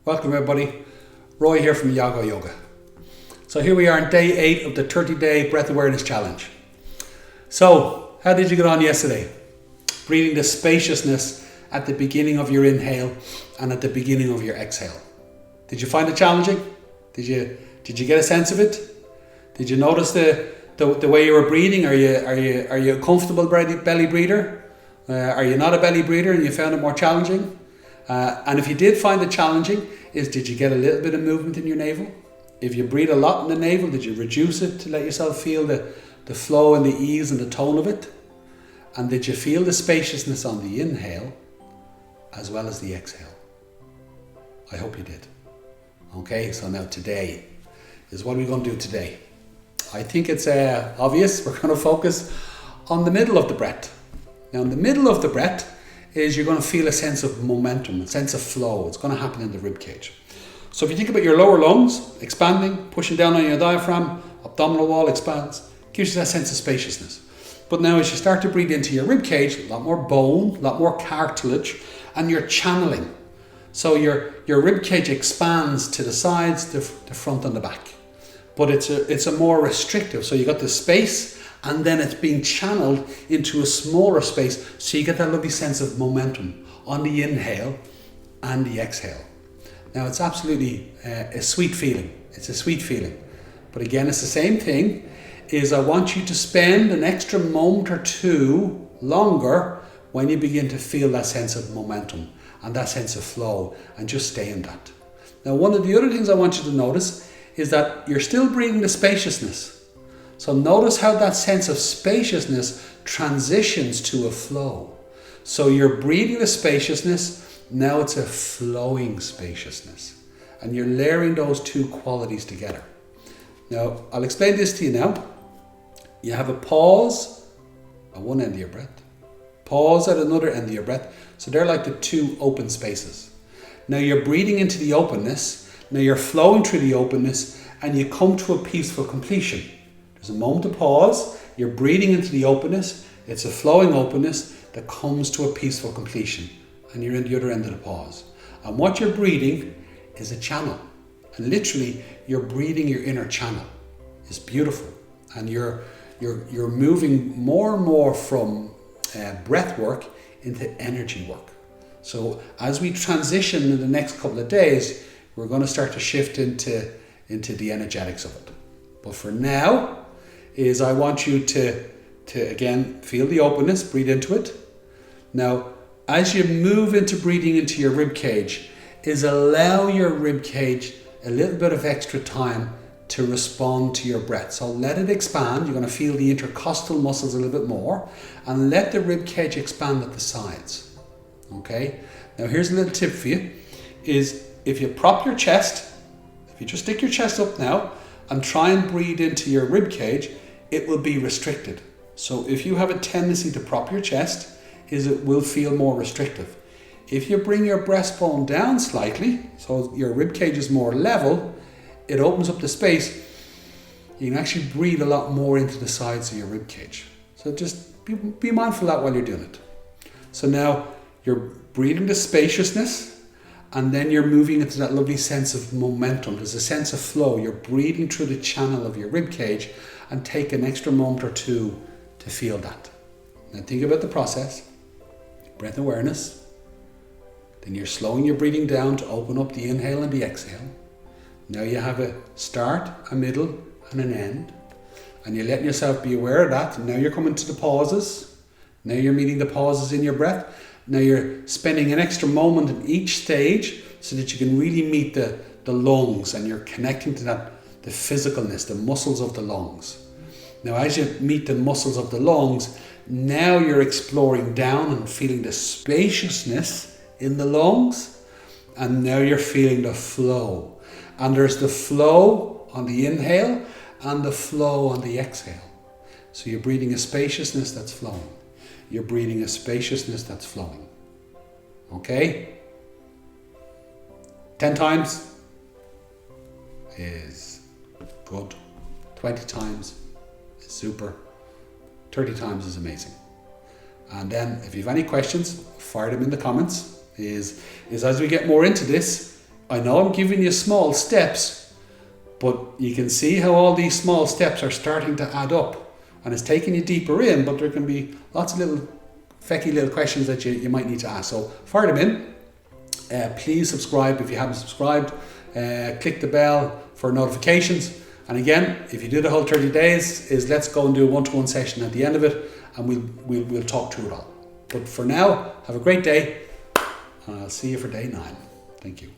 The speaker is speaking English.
Welcome everybody, Roy here from Yago Yoga. So here we are on day 8 of the 30-day breath awareness challenge. So how did you get on yesterday? Breathing the spaciousness at the beginning of your inhale and at the beginning of your exhale. Did you find it challenging? Did you get a sense of it? Did you notice the way you were breathing? Are you a comfortable belly breather? Are you not a belly breather and you found it more challenging? And if you did find it challenging, did you get a little bit of movement in your navel? If you breathe a lot in the navel, did you reduce it to let yourself feel the flow and the ease and the tone of it? And did you feel the spaciousness on the inhale as well as the exhale? I hope you did. Okay, so now today is what we're going to do today. I think it's obvious. We're going to focus on the middle of the breath. Now in the middle of the breath is you're going to feel a sense of momentum, a sense of flow. It's going to happen in the rib cage. So if you think about your lower lungs expanding, pushing down on your diaphragm, abdominal wall expands, gives you that sense of spaciousness. But now as you start to breathe into your rib cage, a lot more bone, a lot more cartilage, and you're channeling. So your rib cage expands to the sides, the front and the back. But it's a more restrictive. So you got the space and then it's being channeled into a smaller space. So you get that lovely sense of momentum on the inhale and the exhale. Now it's absolutely a sweet feeling. It's a sweet feeling. But again, it's the same thing. I want you to spend an extra moment or two longer when you begin to feel that sense of momentum and that sense of flow, and just stay in that. Now one of the other things I want you to notice is that you're still breathing the spaciousness. So notice how that sense of spaciousness transitions to a flow. So you're breathing the spaciousness. Now it's a flowing spaciousness, and you're layering those two qualities together. Now, I'll explain this to you now. You have a pause at one end of your breath, pause at another end of your breath. So they're like the two open spaces. Now you're breathing into the openness. Now you're flowing through the openness and you come to a peaceful completion. There's a moment of pause. You're breathing into the openness. It's a flowing openness that comes to a peaceful completion. And you're in the other end of the pause. And what you're breathing is a channel. And literally, you're breathing your inner channel. It's beautiful. And you're moving more and more from breath work into energy work. So as we transition in the next couple of days, we're going to start to shift into the energetics of it. But for now, I want you to again feel the openness, breathe into it. Now, as you move into breathing into your rib cage, allow your rib cage a little bit of extra time to respond to your breath. So let it expand. You're going to feel the intercostal muscles a little bit more, and let the rib cage expand at the sides. Okay? Now here's a little tip for you, if you prop your chest, if you just stick your chest up now and try and breathe into your rib cage, it will be restricted. So if you have a tendency to prop your chest, it will feel more restrictive. If you bring your breastbone down slightly, so your rib cage is more level, it opens up the space. You can actually breathe a lot more into the sides of your rib cage. So just be mindful of that while you're doing it. So now you're breathing the spaciousness, and then you're moving into that lovely sense of momentum. There's a sense of flow. You're breathing through the channel of your rib cage, and take an extra moment or two to feel that. Now think about the process. Breath awareness. Then you're slowing your breathing down to open up the inhale and the exhale. Now you have a start, a middle, and an end. And you're letting yourself be aware of that. Now you're coming to the pauses. Now you're meeting the pauses in your breath. Now you're spending an extra moment in each stage so that you can really meet the lungs, and you're connecting to that, the physicalness, the muscles of the lungs. Now as you meet the muscles of the lungs, now you're exploring down and feeling the spaciousness in the lungs, and now you're feeling the flow. And there's the flow on the inhale and the flow on the exhale. So you're breathing a spaciousness that's flowing. You're breathing a spaciousness that's flowing. Okay? 10 times is good. 20 times is super. 30 times is amazing. And then if you have any questions, fire them in the comments. As we get more into this, I know I'm giving you small steps, but you can see how all these small steps are starting to add up, and it's taking you deeper in, but there can be lots of little fecky little questions that you might need to ask. So fire them in. Please subscribe if you haven't subscribed. Click the bell for notifications. And again, if you do the whole 30 days, let's go and do a one-to-one session at the end of it, and we'll talk through it all. But for now, have a great day, and I'll see you for day 9. Thank you.